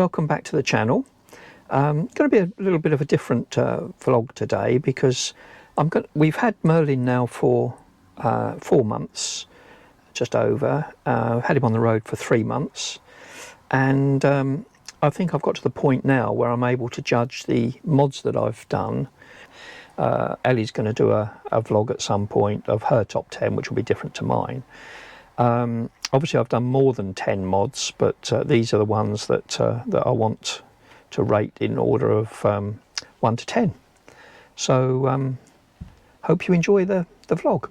welcome back to the channel. Going to be a little bit of a different vlog today because we've had Merlin now for 4 months, just over. Had him on the road for 3 months, and I think I've got to the point now where I'm able to judge the mods that I've done. Ellie's going to do a vlog at some point of her top 10, which will be different to mine. Obviously I've done more than 10 mods, but these are the ones that I want to rate in order of 1 to 10. So hope you enjoy the vlog.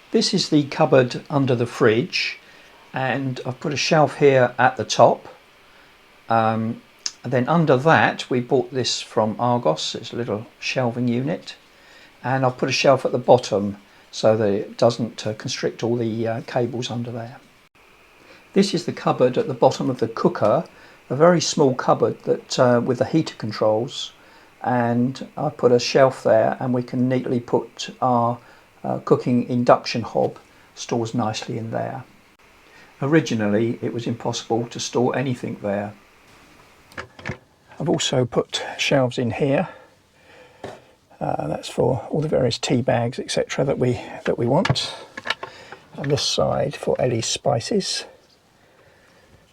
This is the cupboard under the fridge, and I've put a shelf here at the top. And then under that we bought this from Argos. It's a little shelving unit, and I've put a shelf at the bottom so that it doesn't constrict all the cables under there. This is the cupboard at the bottom of the cooker, a very small cupboard that with the heater controls, and I put a shelf there, and we can neatly put our cooking induction hob, stores nicely in there. Originally it was impossible to store anything there. I've also put shelves in here. That's for all the various tea bags, etc. that we want. And this side for Ellie's spices.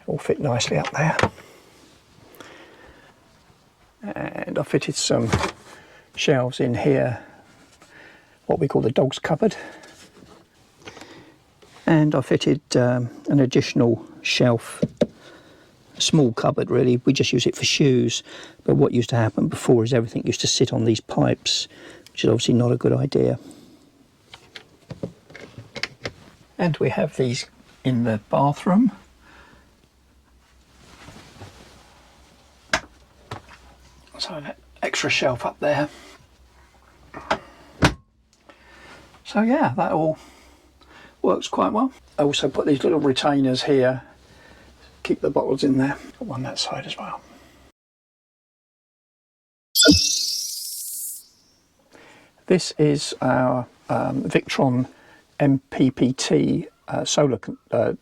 All fit nicely up there. And I fitted some shelves in here, what we call the dog's cupboard. And I fitted an additional shelf, a small cupboard really. We just use it for shoes. But what used to happen before is everything used to sit on these pipes, which is obviously not a good idea. And we have these in the bathroom. So an extra shelf up there. So yeah, that all works quite well. I also put these little retainers here, keep the bottles in there. Put one that side as well. This is our Victron MPPT solar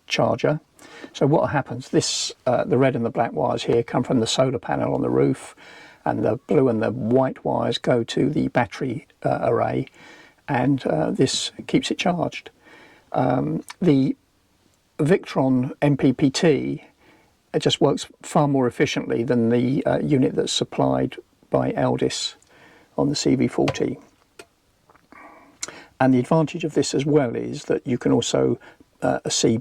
charger. So what happens, this the red and the black wires here come from the solar panel on the roof, and the blue and the white wires go to the battery array, and this keeps it charged. The Victron MPPT, it just works far more efficiently than the unit that's supplied by Eldis on the CV40. And the advantage of this as well is that you can also see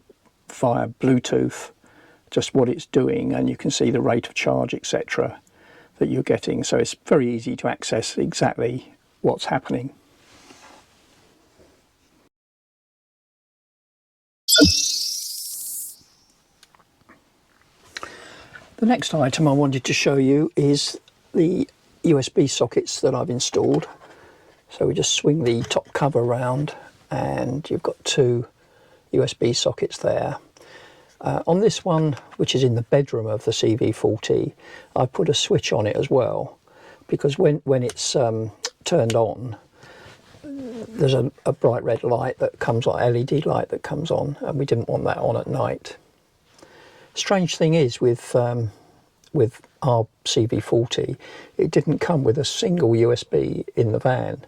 via Bluetooth just what it's doing, and you can see the rate of charge, etc. that you're getting. So it's very easy to access exactly what's happening. The next item I wanted to show you is the USB sockets that I've installed. So we just swing the top cover around, and you've got 2 USB sockets there. On this one, which is in the bedroom of the CV40, I put a switch on it as well, because when it's turned on, there's a bright red light that comes on, LED light that comes on, and we didn't want that on at night. Strange thing is with our CV40, it didn't come with a single USB in the van.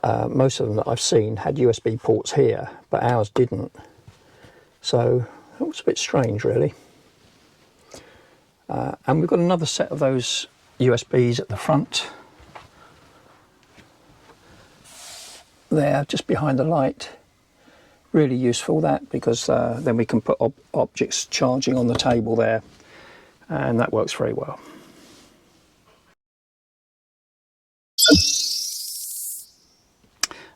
Most of them that I've seen had USB ports here, but ours didn't. So it was a bit strange really. And we've got another set of those USBs at the front. There, just behind the light. Really useful that, because then we can put objects charging on the table there, and that works very well.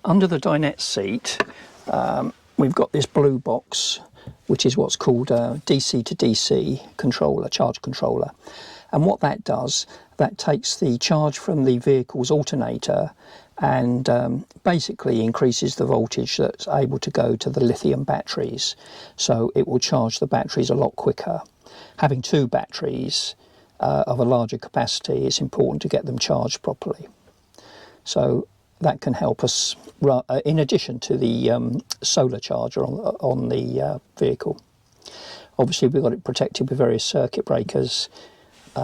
Under the dinette seat, we've got this blue box, which is what's called a DC to DC controller, charge controller. And what that does, that takes the charge from the vehicle's alternator and basically increases the voltage that's able to go to the lithium batteries. So it will charge the batteries a lot quicker. Having 2 batteries of a larger capacity, it's important to get them charged properly. So that can help us, in addition to the solar charger on the vehicle. Obviously we've got it protected with various circuit breakers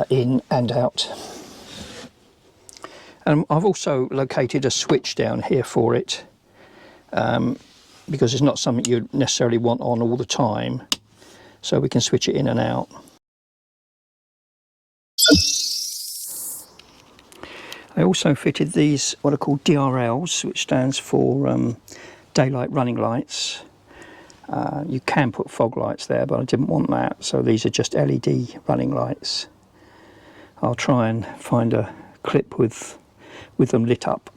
in and out. And I've also located a switch down here for it, because it's not something you necessarily want on all the time, so we can switch it in and out. I also fitted these, what are called DRLs, which stands for daylight running lights. You can put fog lights there, but I didn't want that, so these are just LED running lights. I'll try and find a clip with them lit up.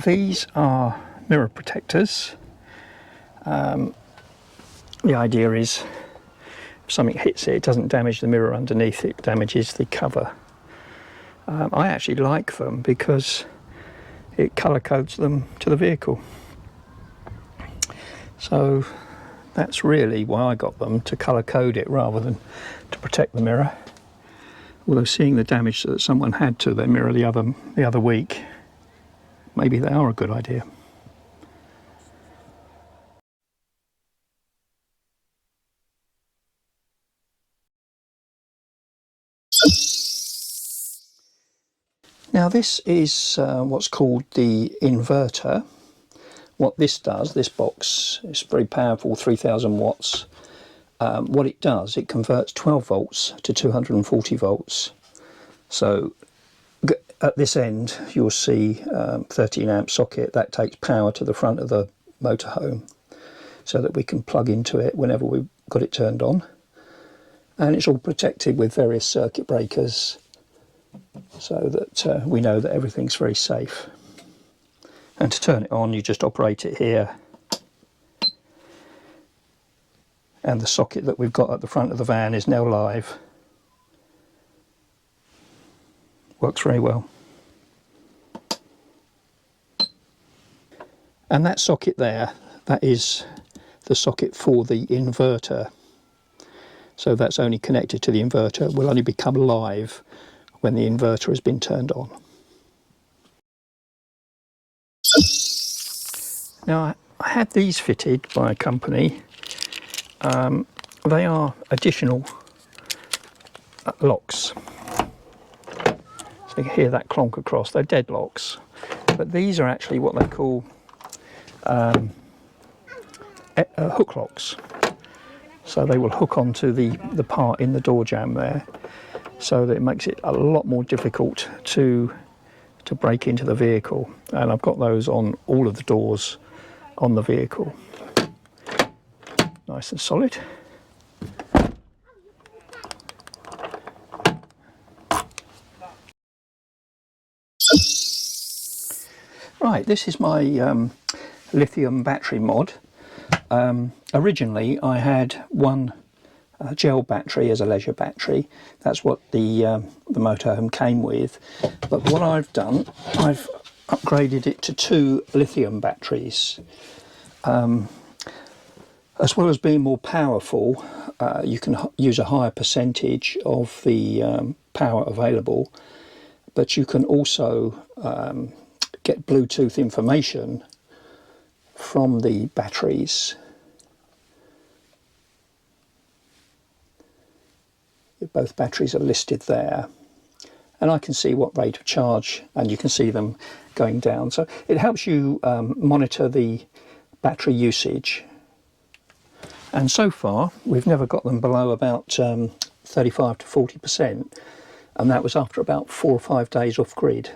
These are mirror protectors. The idea is if something hits it, it doesn't damage the mirror underneath, it damages the cover. I actually like them because it colour codes them to the vehicle. So that's really why I got them, to colour code it rather than to protect the mirror. Although seeing the damage that someone had to their mirror the other week, maybe they are a good idea. Now this is what's called the inverter. What this does, this box, is very powerful, 3000 watts. What it does, it converts 12 volts to 240 volts. So at this end you'll see 13 amp socket that takes power to the front of the motorhome, so that we can plug into it whenever we've got it turned on. And it's all protected with various circuit breakers, so that we know that everything's very safe. And to turn it on, you just operate it here, and the socket that we've got at the front of the van is now live. Works very well. And that socket there, that is the socket for the inverter. So that's only connected to the inverter. It will only become live when the inverter has been turned on. Now I had these fitted by a company. They are additional locks. So you can hear that clonk across. They're dead locks, but these are actually what they call hook locks. So they will hook onto the part in the door jamb there, so that it makes it a lot more difficult to break into the vehicle. And I've got those on all of the doors on the vehicle. Nice and solid. Right, this is my lithium battery mod. Originally I had one gel battery as a leisure battery. That's what the motorhome came with. But what I've done, I've upgraded it to 2 lithium batteries. As well as being more powerful, you can use a higher percentage of the power available, but you can also get Bluetooth information from the batteries. Both batteries are listed there, and I can see what rate of charge, and you can see them going down. So it helps you monitor the battery usage. And so far we've never got them below about 35 to 40%, and that was after about 4 or 5 days off grid.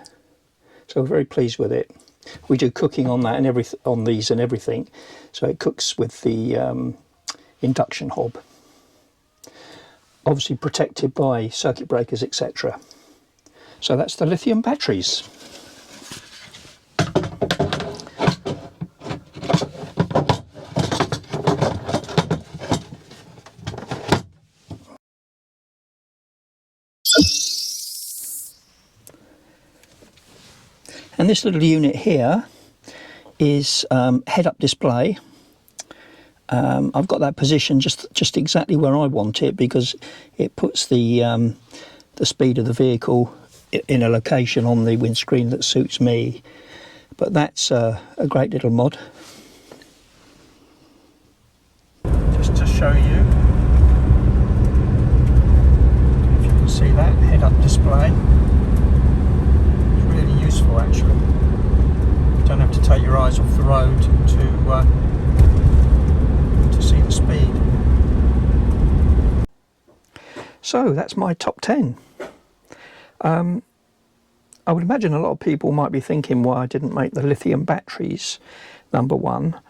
So we're very pleased with it. We do cooking on that and on these and everything, so it cooks with the induction hob. Obviously protected by circuit breakers, etc. So that's the lithium batteries. And this little unit here is head-up display. I've got that position just exactly where I want it, because it puts the speed of the vehicle in a location on the windscreen that suits me. But that's a great little mod. Just to show you, if you can see that head-up display, it's really useful actually. You don't have to take your eyes off the road to see the speed. So that's my top 10. I would imagine a lot of people might be thinking why I didn't make the lithium batteries number one.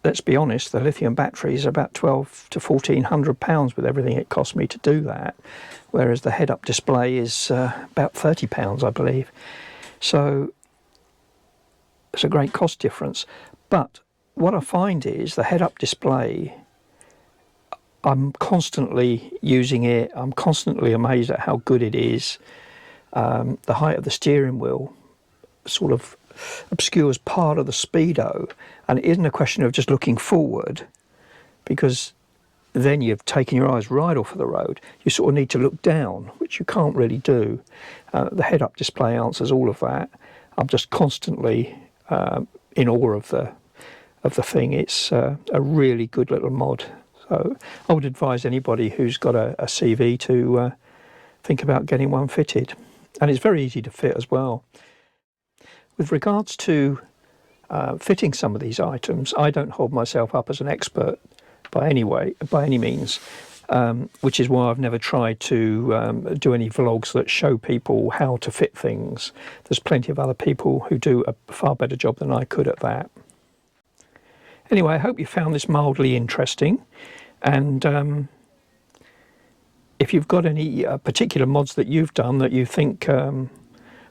Let's be honest, the lithium batteries are about £1,200 to £1,400 with everything it cost me to do that, whereas the head-up display is about £30, I believe. So it's a great cost difference. But what I find is the head-up display, I'm constantly using it. I'm constantly amazed at how good it is. The height of the steering wheel sort of obscures part of the speedo, and it isn't a question of just looking forward, because then you've taken your eyes right off of the road. You sort of need to look down, which you can't really do. The head-up display answers all of that. I'm just constantly in awe of the thing. It's a really good little mod. So I would advise anybody who's got a CV to think about getting one fitted. And it's very easy to fit as well. With regards to fitting some of these items, I don't hold myself up as an expert by any means, which is why I've never tried to do any vlogs that show people how to fit things. There's plenty of other people who do a far better job than I could at that. Anyway, I hope you found this mildly interesting, and if you've got any particular mods that you've done that you think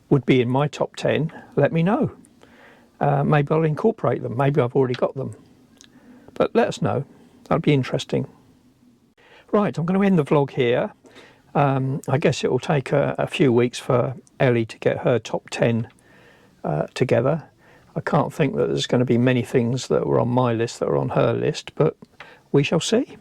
would be in my top 10, let me know. Maybe I'll incorporate them. Maybe I've already got them. But let us know. That'd be interesting. Right, I'm going to end the vlog here. I guess it will take a few weeks for Ellie to get her top 10 together. I can't think that there's going to be many things that were on my list that are on her list, but we shall see.